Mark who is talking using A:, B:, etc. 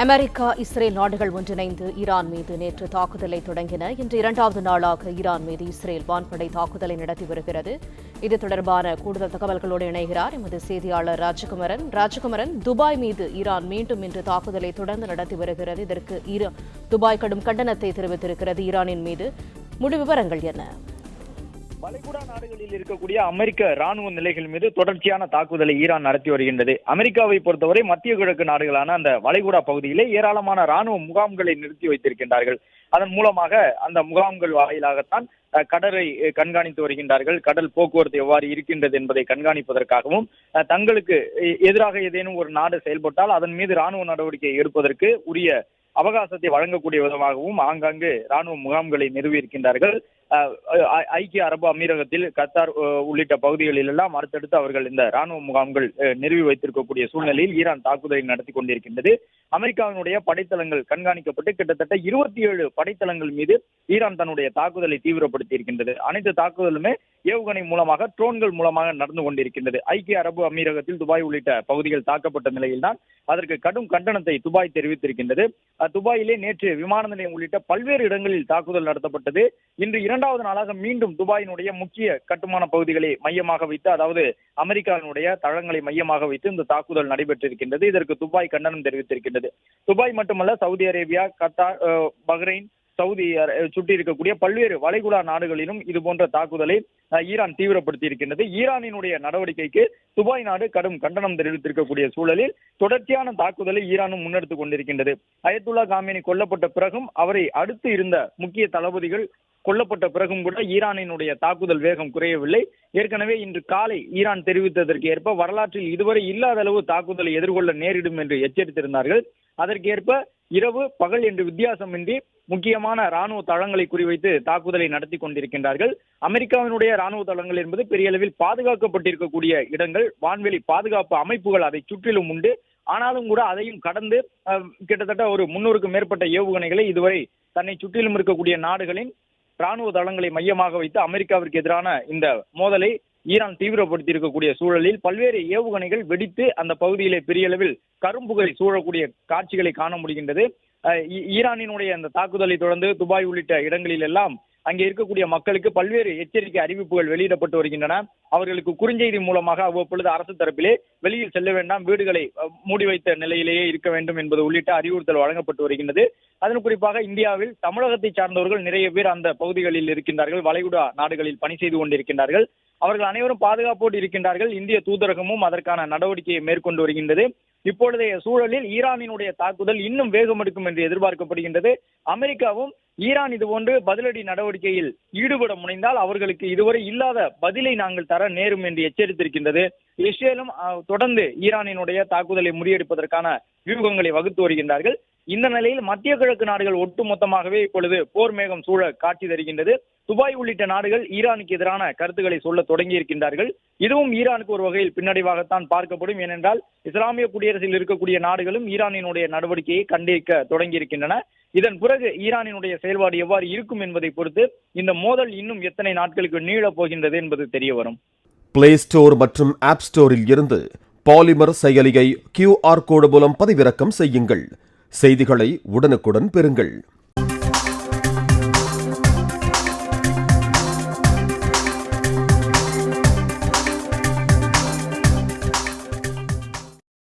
A: America, Israel நாடுகள் ஒன்றிணைந்து Iran மீது நேற்று தாக்குதலை தொடங்கின. இன்று இரண்டாவது நாளாக ஈரான் மீது இஸ்ரேல் வான்படை தாக்குதலை நடத்தி வருகிறது. இது தொடர்பான கூடுதல் தகவல்களோடு இணைகிறார் எமது செய்தியாளர் ராஜகுமரன். துபாய் மீது ஈரான் மீண்டும் இன்று தாக்குதலை தொடர்ந்து நடத்தி வருகிறது. இதற்கு துபாய் கடும் கண்டனத்தை தெரிவித்திருக்கிறது ஈரானின் மீது. முழு விவரங்கள் என்ன?
B: வளைகுடா நாடுகளில் இருக்கக்கூடிய அமெரிக்க ராணுவ நிலைகள் மீது தொடர்ச்சியான தாக்குதலை ஈரான் நடத்தி வருகின்றது. அமெரிக்காவை பொறுத்தவரை மத்திய கிழக்கு நாடுகளான அந்த வளைகுடா பகுதியிலே ஏராளமான ராணுவ முகாம்களை நிறுத்தி வைத்திருக்கின்றார்கள். அதன் மூலமாக அந்த முகாம்கள் வாயிலாகத்தான் கடலை கண்காணித்து வருகின்றார்கள். கடல் போக்குவரத்து எவ்வாறு இருக்கின்றது என்பதை கண்காணிப்பதற்காகவும், தங்களுக்கு எதிராக ஏதேனும் ஒரு நாடு செயல்பட்டால் அதன் மீது ராணுவ நடவடிக்கை எடுப்பதற்கு உரிய அவகாசத்தை வழங்கக்கூடிய விதமாகவும் ஆங்காங்கு ராணுவ முகாம்களை நிறுவியிருக்கின்றார்கள். ஐக்கிய அரபு அமீரகத்தில், கத்தார் உள்ளிட்ட பகுதிகளில் எல்லாம் அடுத்தடுத்து அவர்கள் இந்த ராணுவ முகாம்கள் நிறுவி வைத்திருக்கக்கூடிய சூழ்நிலையில் ஈரான் தாக்குதலை நடத்தி கொண்டிருக்கின்றது. அமெரிக்காவினுடைய படைத்தளங்கள் கண்காணிக்கப்பட்டு கிட்டத்தட்ட 27 படைத்தளங்கள் மீது ஈரான் தன்னுடைய தாக்குதலை தீவிரப்படுத்தி இருக்கின்றது. அனைத்து தாக்குதலுமே ஏவுகணை மூலமாக, ட்ரோன்கள் மூலமாக நடந்து கொண்டிருக்கின்றது. ஐக்கிய அரபு அமீரகத்தில் துபாய் உள்ளிட்ட பகுதிகள் தாக்கப்பட்ட நிலையில்தான் அதற்கு கடும் கண்டனத்தை துபாய் தெரிவித்திருக்கின்றது. துபாயிலே நேற்று விமான நிலையம் உள்ளிட்ட பல்வேறு இடங்களில் தாக்குதல் நடத்தப்பட்டது. இன்று இரண்டாவது நாளாக மீண்டும் துபாயினுடைய முக்கிய கட்டுமான பகுதிகளை மையமாக வைத்து, அதாவது அமெரிக்காவினுடைய தளங்களை மையமாக வைத்து இந்த தாக்குதல் நடைபெற்றிருக்கின்றது. இதற்கு துபாய் கண்டனம் தெரிவித்திருக்கின்றது. துபாய் மட்டுமல்ல, Saudi Arabia, Qatar, Bahrain, Saudi சுற்றி இருக்கக்கூடிய பல்வேறு வளைகுடா நாடுகளிலும் இது போன்ற தாக்குதலை ஈரான் தீவிரப்படுத்தி இருக்கின்றது. ஈரானினுடைய நடவடிக்கைக்கு துபாய் நாடு கடும் கண்டனம் தெரிவித்திருக்கக்கூடிய சூழலில் தொடர்ச்சியான தாக்குதலை ஈரானும் முன்னெடுத்துக் கொண்டிருக்கின்றது. அயத்துல்லா காமேனி கொல்லப்பட்ட பிறகும், அவரை அடுத்து இருந்த முக்கிய தளபதிகள் கொல்லப்பட்ட பிறகும் கூட ஈரானினுடைய தாக்குதல் வேகம் குறையவில்லை. ஏற்கனவே இன்று காலை ஈரான் தெரிவித்ததற்கு ஏற்ப வரலாற்றில் இதுவரை இல்லாத அளவு தாக்குதலை எதிர்கொள்ள நேரிடும் என்று எச்சரித்திருந்தார்கள். அதற்கேற்ப இரவு பகல் என்று வித்தியாசமின்றி முக்கியமான ராணுவ தளங்களை குறிவைத்து தாக்குதலை நடத்தி கொண்டிருக்கின்றார்கள். அமெரிக்காவினுடைய ராணுவ தளங்கள் என்பது பெரிய அளவில் பாதுகாக்கப்பட்டிருக்கக்கூடிய இடங்கள், வான்வெளி பாதுகாப்பு அமைப்புகள் அதை சுற்றிலும் உண்டு. ஆனாலும் கூட அதையும் கடந்து கிட்டத்தட்ட ஒரு 300க்கும் மேற்பட்ட ஏவுகணைகளை இதுவரை தன்னை சுற்றிலும் இருக்கக்கூடிய நாடுகளின் ராணுவ தளங்களை மையமாக வைத்து அமெரிக்காவிற்கு எதிரான இந்த மோதலை ஈரான் தீவிரப்படுத்தி இருக்கக்கூடிய சூழலில் பல்வேறு ஏவுகணைகள் வெடித்து அந்த பகுதியிலே பெரிய அளவில் கரும்புகை சூழக்கூடிய காட்சிகளை காண முடிகின்றது. ஈரானினுடைய அந்த தாக்குதலை தொடர்ந்து துபாய் உள்ளிட்ட இடங்களில் எல்லாம் அங்கே இருக்கக்கூடிய மக்களுக்கு பல்வேறு எச்சரிக்கை அறிவிப்புகள் வெளியிடப்பட்டு வருகின்றன. அவர்களுக்கு குறுஞ்செய்தி மூலமாக அவ்வப்பொழுது அரசு தரப்பிலே வெளியில் செல்ல வேண்டாம், வீடுகளை மூடி வைத்த நிலையிலேயே இருக்க வேண்டும் என்பது உள்ளிட்ட அறிவுறுத்தல் வழங்கப்பட்டு வருகின்றது. அதன் குறிப்பாக இந்தியாவில் தமிழகத்தை சார்ந்தவர்கள் நிறைய பேர் அந்த பகுதிகளில் இருக்கின்றார்கள். வளைகுடா நாடுகளில் பணி செய்து கொண்டிருக்கின்றார்கள். அவர்கள் அனைவரும் பாதுகாப்போடு இருக்கின்றார்கள். இந்திய தூதரகமும் அதற்கான நடவடிக்கையை மேற்கொண்டு வருகின்றது. இப்பொழுதைய சூழலில் ஈரானினுடைய தாக்குதல் இன்னும் வேகம் எடுக்கும் என்று எதிர்பார்க்கப்படுகின்றது. அமெரிக்காவும் ஈரான் இதுபோன்று பதிலடி நடவடிக்கையில் ஈடுபட முனைந்தால் அவர்களுக்கு இதுவரை இல்லாத பதிலை நாங்கள் தர நேரும் என்று எச்சரித்திருக்கின்றது. இஸ்ரேலும் தொடர்ந்து ஈரானினுடைய தாக்குதலை முறியடிப்பதற்கான வியூகங்களை வகுத்து வருகின்றார்கள். இந்த நிலையில் மத்திய கிழக்கு நாடுகள் ஒட்டுமொத்தமாகவே இப்பொழுது போர் மேகம் சூழ காட்சி தருகின்றது. துபாய் உள்ளிட்ட நாடுகள் ஈரானுக்கு எதிரான கருத்துக்களை சொல்ல தொடங்கி இருக்கின்றார்கள். இதுவும் ஈரானுக்கு ஒரு வகையில் பின்னடைவாகத்தான் பார்க்கப்படும். ஏனென்றால் இஸ்லாமிய குடியரசில் இருக்கக்கூடிய நாடுகளும் ஈரானினுடைய நடவடிக்கையை கண்டிக்க தொடங்கி இருக்கின்றன. இதன் பிறகு ஈரானினுடைய செயல்பாடு எவ்வாறு இருக்கும் என்பதை பொறுத்து இந்த மோதல் இன்னும் எத்தனை நாட்களுக்கு நீளப் போகின்றது என்பது தெரிய வரும்.
C: பிளே ஸ்டோர் மற்றும் ஆப் ஸ்டோரில் இருந்து பாலிமர் செயலியை QR கோடு மூலம் பதிவிறக்கம் செய்யுங்கள். செய்திகளை உடனுக்குடன் பெறுங்கள்.